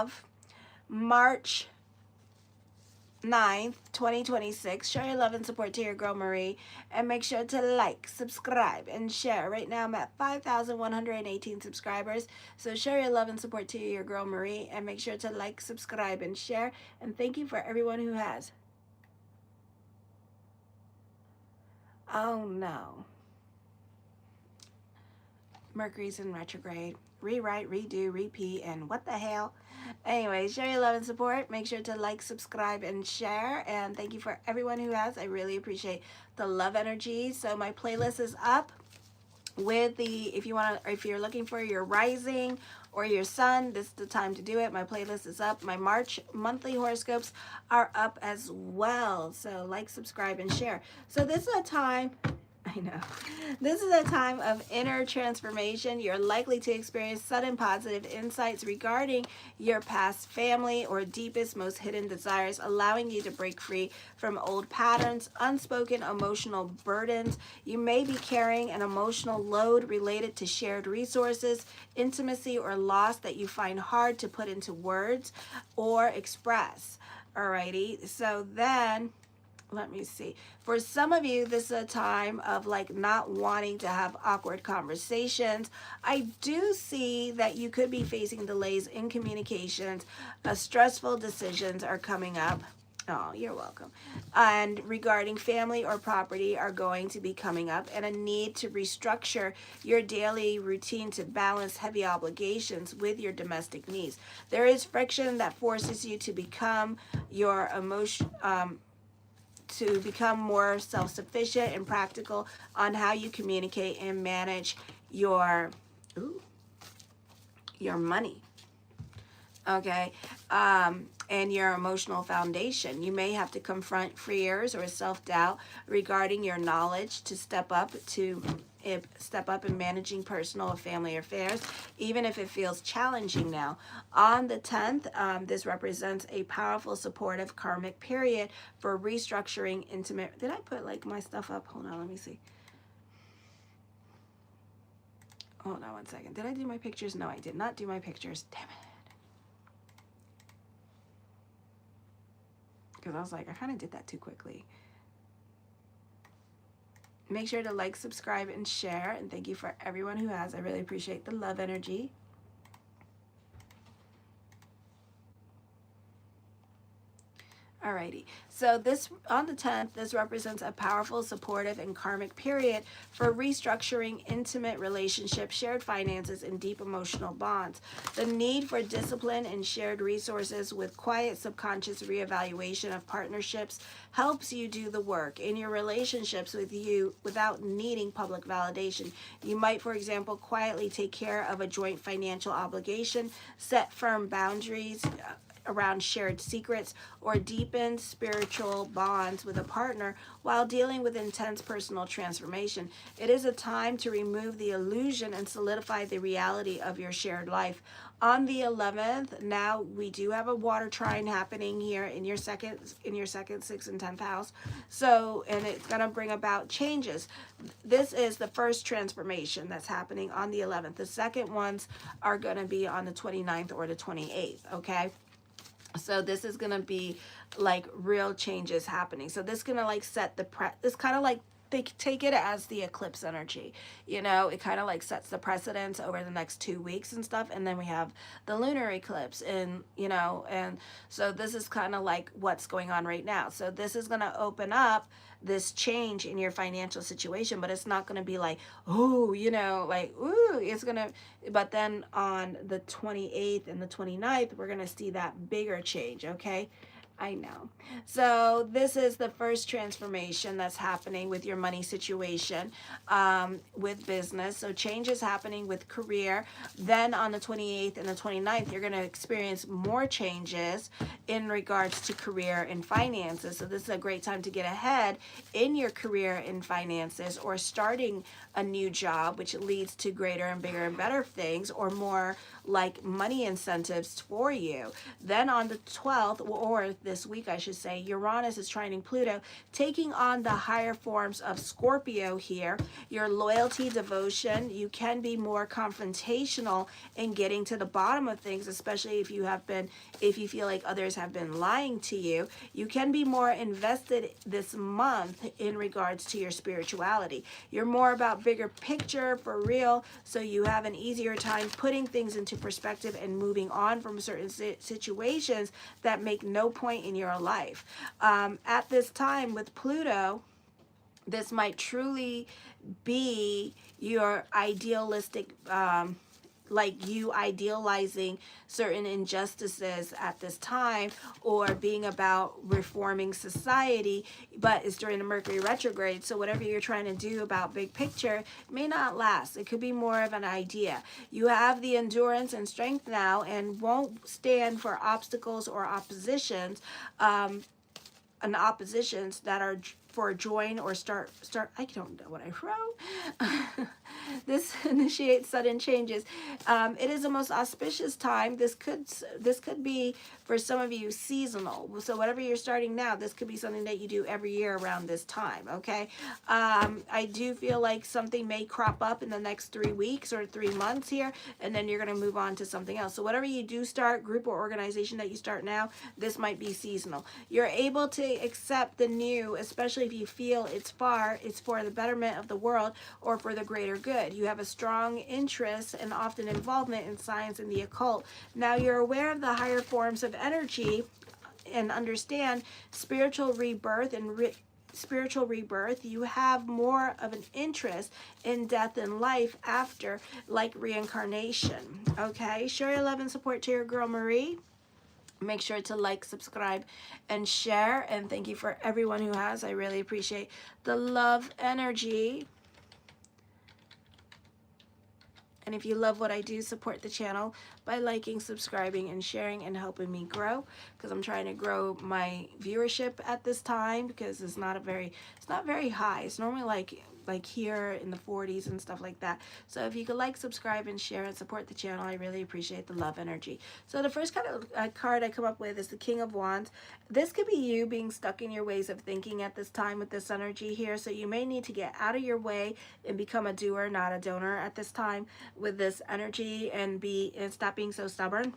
of March 9th, 2026. Show your love and support to your girl Marie, and make sure to like, subscribe, and share. Right now I'm at 5,118 subscribers, so show your love and support to your girl Marie, and make sure to like, subscribe, and share. And thank you for everyone who has. Oh no, Mercury's in retrograde. Rewrite, redo, repeat, and what the hell. Anyway, share your love and support. Make sure to like, subscribe, and share. And thank you for everyone who has. I really appreciate the love energy. So my playlist is up with the, if you're looking for your rising or your sun, this is the time to do it. My playlist is up. My March monthly horoscopes are up as well. So like, subscribe, and share. So this is a time, I know. This is a time of inner transformation. You're likely to experience sudden positive insights regarding your past family or deepest, most hidden desires, allowing you to break free from old patterns, unspoken emotional burdens. You may be carrying an emotional load related to shared resources, intimacy, or loss that you find hard to put into words or express. Alrighty, so then let me see. For some of you, this is a time of like not wanting to have awkward conversations. I do see that you could be facing delays in communications. Stressful decisions are coming up. Oh, you're welcome. And regarding family or property are going to be coming up, and a need to restructure your daily routine to balance heavy obligations with your domestic needs. There is friction that forces you to become your to become more self-sufficient and practical on how you communicate and manage your money, okay, and your emotional foundation. You may have to confront fears or self-doubt regarding your knowledge to step up in managing personal or family affairs, even if it feels challenging now. On the 10th, this represents a powerful, supportive karmic period for restructuring intimate. Did I put like my stuff up? Hold on, let me see. Hold on one second. Did I do my pictures? No, I did not do my pictures. Damn it. Because I was like, I kind of did that too quickly. Make sure to like, subscribe, and share. And thank you for everyone who has. I really appreciate the love energy. Alrighty, so this on the 10th, this represents a powerful, supportive, and karmic period for restructuring intimate relationships, shared finances, and deep emotional bonds. The need for discipline and shared resources with quiet subconscious reevaluation of partnerships helps you do the work in your relationships with you without needing public validation. You might, for example, quietly take care of a joint financial obligation, set firm boundaries around shared secrets, or deepen spiritual bonds with a partner while dealing with intense personal transformation. It is a time to remove the illusion and solidify the reality of your shared life. On the 11th, now we do have a water trine happening here in your second, 6th, and 10th house. So, and it's going to bring about changes. This is the first transformation that's happening on the 11th. The second ones are going to be on the 29th or the 28th, okay? So this is going to be like real changes happening. So this is going to like set the this kind of like, they take it as the eclipse energy, you know, it kind of like sets the precedence over the next 2 weeks and stuff. And then we have the lunar eclipse, and you know, and so this is kind of like what's going on right now. So this is going to open up this change in your financial situation, but it's not going to be like, oh, you know, like, ooh, it's going to, but then on the 28th and the 29th, we're going to see that bigger change, okay? I know. So this is the first transformation that's happening with your money situation, with business. So change is happening with career. Then on the 28th and the 29th, you're going to experience more changes in regards to career and finances. So this is a great time to get ahead in your career and finances, or starting a new job, which leads to greater and bigger and better things, or more like money incentives for you. Then on the 12th or this week, I should say, Uranus is trining Pluto, taking on the higher forms of Scorpio here. Your loyalty, devotion, you can be more confrontational in getting to the bottom of things, especially if you feel like others have been lying to you. You can be more invested this month in regards to your spirituality. You're more about bigger picture for real, so you have an easier time putting things into perspective and moving on from certain situations that make no point in your life. At this time with Pluto, this might truly be your idealistic, like you idealizing certain injustices at this time, or being about reforming society, but it's during the Mercury retrograde, so whatever you're trying to do about big picture may not last. It could be more of an idea. You have the endurance and strength now and won't stand for obstacles or oppositions, and oppositions that are for join or start. I don't know what I wrote. This initiates sudden changes. It is the most auspicious time. This could be for some of you seasonal. So whatever you're starting now, this could be something that you do every year around this time. Okay. I do feel like something may crop up in the next 3 weeks or 3 months here, and then you're going to move on to something else. So whatever you do start, group or organization that you start now, this might be seasonal. You're able to accept the new, especially if you feel it's for the betterment of the world or for the greater good. You have a strong interest and often involvement in science and the occult. Now you're aware of the higher forms of energy and understand spiritual rebirth and spiritual rebirth. You have more of an interest in death and life after, like reincarnation. Okay, show your love and support to your girl Marie. Make sure to like, subscribe, and share. And thank you for everyone who has. I really appreciate the love energy. And if you love what I do, support the channel by liking, subscribing, and sharing, and helping me grow, because I'm trying to grow my viewership at this time, because it's not very high. It's normally like here in the 40s and stuff like that. So if you could like, subscribe, and share and support the channel, I really appreciate the love energy. So the first kind of card I come up with is the King of Wands. This could be you being stuck in your ways of thinking at this time with this energy here. So you may need to get out of your way and become a doer, not a donor at this time with this energy, and stop being so stubborn.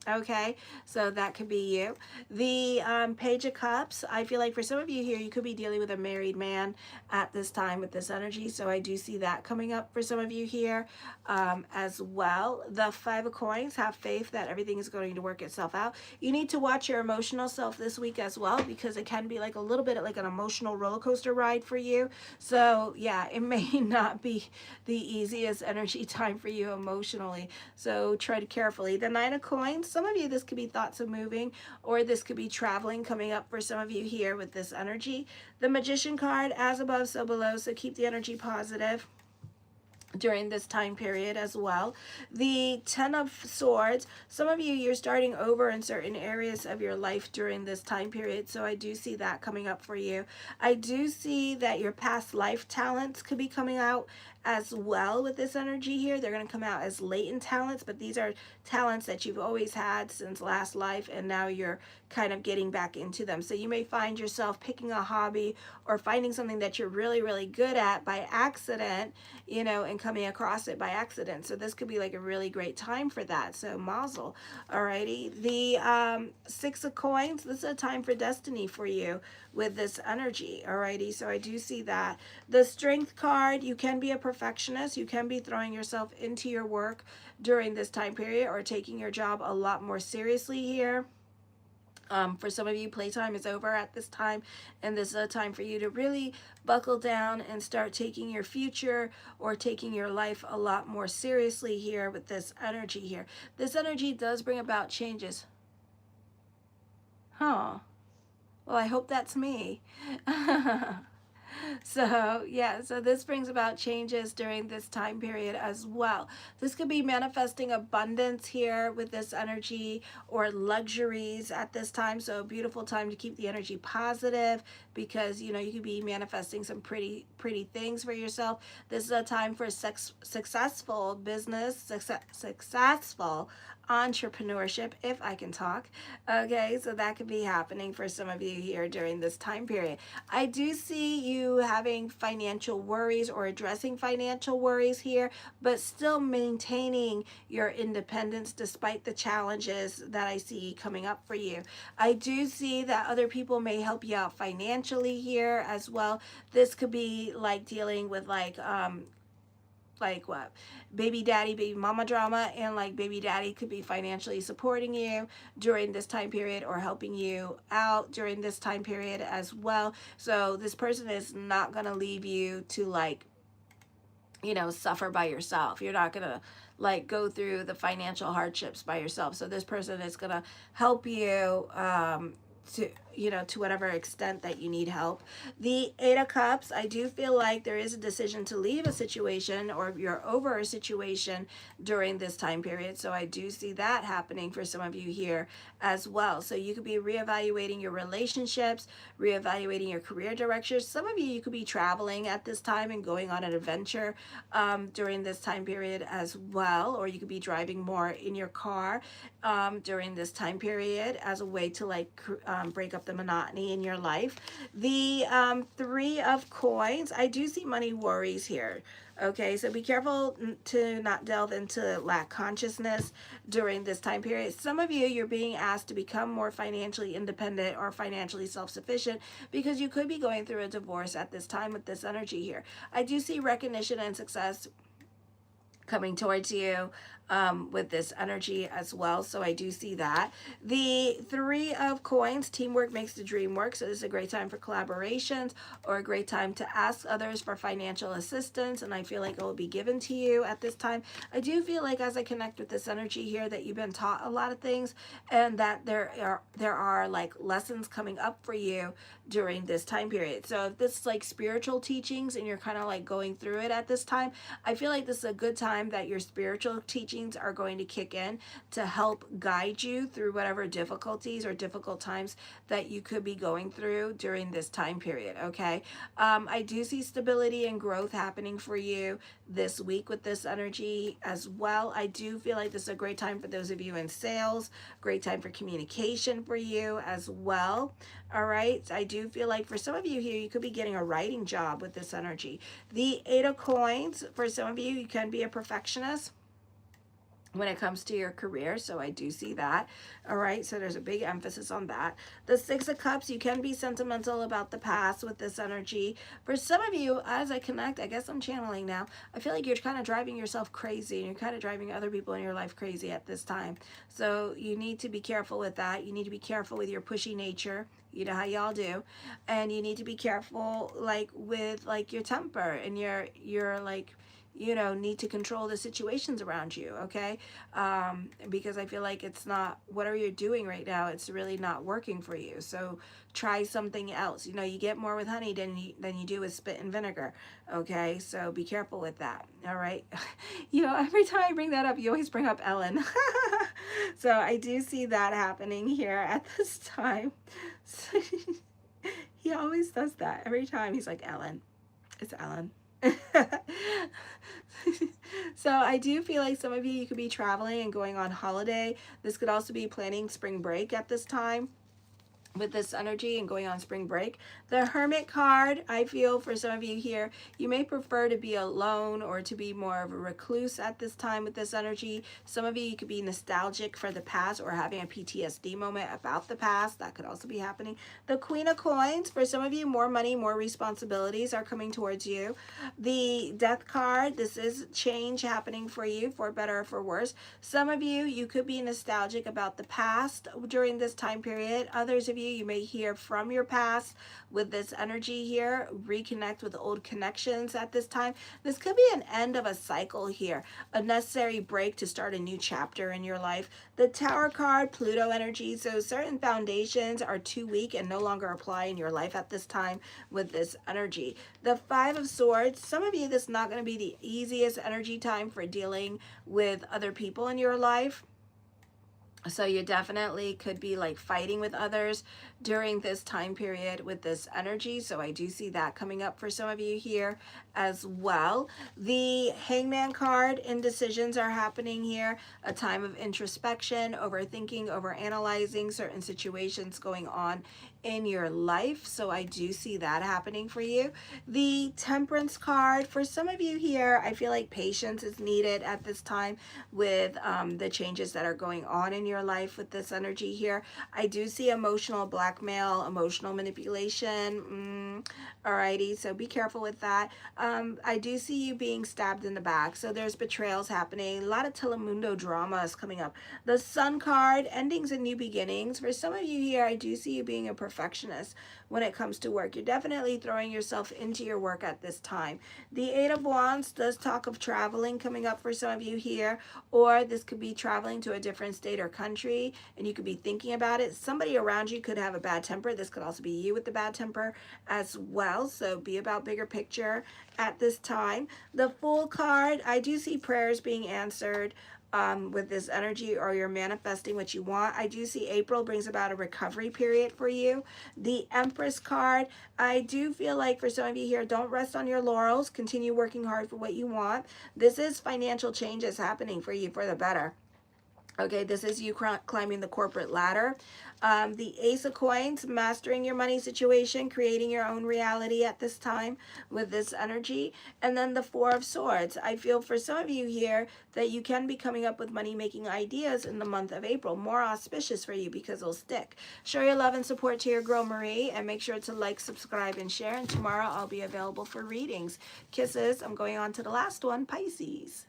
Okay, so that could be you. The Page of Cups, I feel like for some of you here, you could be dealing with a married man at this time with this energy. So I do see that coming up for some of you here as well. The Five of Coins, have faith that everything is going to work itself out. You need to watch your emotional self this week as well, because it can be like a little bit like an emotional roller coaster ride for you. So yeah, it may not be the easiest energy time for you emotionally. So tread carefully. The Nine of Coins, some of you, this could be thoughts of moving, or this could be traveling coming up for some of you here with this energy. The Magician card, as above, so below. So keep the energy positive during this time period as well. The Ten of Swords, some of you, you're starting over in certain areas of your life during this time period, so I do see that coming up for you. I do see that your past life talents could be coming out as well with this energy here. They're going to come out as latent talents, but these are talents that you've always had since last life, and now you're kind of getting back into them. So you may find yourself picking a hobby or finding something that you're really, really good at by accident, you know, and coming across it by accident. So this could be like a really great time for that. So mazel. Alrighty. The Six of Coins, this is a time for destiny for you with this energy. Alrighty. So I do see that. The Strength card, you can be a perfectionist. You can be throwing yourself into your work during this time period, or taking your job a lot more seriously here. For some of you, playtime is over at this time, and this is a time for you to really buckle down and start taking your future or taking your life a lot more seriously here with this energy here. This energy does bring about changes. Huh. Well, I hope that's me. So yeah, so this brings about changes during this time period as well. This could be manifesting abundance here with this energy, or luxuries at this time. So a beautiful time to keep the energy positive, because you know you could be manifesting some pretty things for yourself. This is a time for successful business, successful entrepreneurship, if I can talk. Okay, so that could be happening for some of you here during this time period. I do see you having financial worries or addressing financial worries here, but still maintaining your independence despite the challenges that I see coming up for you. I do see that other people may help you out financially here as well. This could be like dealing with like what, baby daddy, baby mama drama, and like baby daddy could be financially supporting you during this time period or helping you out during this time period as well. So this person is not going to leave you to like, you know, suffer by yourself. You're not going to like go through the financial hardships by yourself. So this person is going to help you to, you know, to whatever extent that you need help. The Eight of Cups, I do feel like there is a decision to leave a situation or you're over a situation during this time period. So I do see that happening for some of you here as well. So you could be reevaluating your relationships, reevaluating your career directions. Some of you could be traveling at this time and going on an adventure during this time period as well. Or you could be driving more in your car during this time period as a way to like break up the monotony in your life. The Three of Coins, I do see money worries here. Okay, so be careful to not delve into lack consciousness during this time period. Some of you, you're being asked to become more financially independent or financially self-sufficient because you could be going through a divorce at this time with this energy here. I do see recognition and success coming towards you with this energy as well. So I do see that. The Three of Coins, teamwork makes the dream work. So this is a great time for collaborations or a great time to ask others for financial assistance. And I feel like it will be given to you at this time. I do feel like as I connect with this energy here that you've been taught a lot of things and that there are like lessons coming up for you during this time period. So if this is like spiritual teachings and you're kind of like going through it at this time, I feel like this is a good time that your spiritual teachings are going to kick in to help guide you through whatever difficulties or difficult times that you could be going through during this time period. Okay, I do see stability and growth happening for you this week with this energy as well. I do feel like this is a great time for those of you in sales, great time for communication for you as well. All right, I do feel like for some of you here, you could be getting a writing job with this energy. The Eight of Coins, for some of you, you can be a perfectionist when it comes to your career, so I do see that. All right, so there's a big emphasis on that. The Six of Cups, you can be sentimental about the past with this energy. For some of you, as I connect, I guess I'm channeling now, I feel like you're kind of driving yourself crazy and you're kind of driving other people in your life crazy at this time. So you need to be careful with that. You need to be careful with your pushy nature. You know how y'all do. And you need to be careful like with like your temper and your like, you know, need to control the situations around you, okay? Because I feel like it's not, whatever you're doing right now, it's really not working for you. So try something else. You know, you get more with honey than you do with spit and vinegar, okay? So be careful with that, all right? You know, every time I bring that up, you always bring up Ellen. So I do see that happening here at this time. So he always does that. Every time he's like, Ellen. It's Ellen. So I do feel like some of you could be traveling and going on holiday. This could also be planning spring break at this time with this energy and going on spring break. The Hermit card, I feel for some of you here, you may prefer to be alone or to be more of a recluse at this time with this energy. Some of you could be nostalgic for the past or having a PTSD moment about the past. That could also be happening. The Queen of Coins, for some of you, more money, more responsibilities are coming towards you. The Death card, this is change happening for you, for better or for worse. Some of you, you could be nostalgic about the past during this time period. Others of you may hear from your past with this energy here, reconnect with old connections at this time. This could be an end of a cycle here, a necessary break to start a new chapter in your life. The Tower card, Pluto energy, so certain foundations are too weak and no longer apply in your life at this time with this energy. The Five of Swords, some of you, this is not going to be the easiest energy time for dealing with other people in your life. So you definitely could be like fighting with others during this time period with this energy. So I do see that coming up for some of you here as well. The Hangman card, indecisions are happening here. A time of introspection, overthinking, overanalyzing certain situations going on in your life. So I do see that happening for you. The Temperance card, for some of you here, I feel like patience is needed at this time with the changes that are going on in your life with this energy here. I do see emotional blackmail, emotional manipulation. Alrighty, so be careful with that. I do see you being stabbed in the back. So there's betrayals happening. A lot of Telemundo drama is coming up. The Sun card, endings and new beginnings. For some of you here, I do see you being a perfectionist when it comes to work. You're definitely throwing yourself into your work at this time. The Eight of Wands does talk of traveling coming up for some of you here, or this could be traveling to a different state or country, and you could be thinking about it. Somebody around you could have a bad temper. This could also be you with the bad temper as well. So be about bigger picture at this time. The Fool card, I do see prayers being answered with this energy, or you're manifesting what you want. I do see April brings about a recovery period for you. The Empress card, I do feel like for some of you here, don't rest on your laurels. Continue working hard for what you want. This is financial changes happening for you for the better. Okay, this is you climbing the corporate ladder. The Ace of Coins, mastering your money situation, creating your own reality at this time with this energy. And then the Four of Swords. I feel for some of you here that you can be coming up with money-making ideas in the month of April. More auspicious for you because it'll stick. Show your love and support to your girl Marie, and make sure to like, subscribe, and share. And tomorrow I'll be available for readings. Kisses. I'm going on to the last one, Pisces.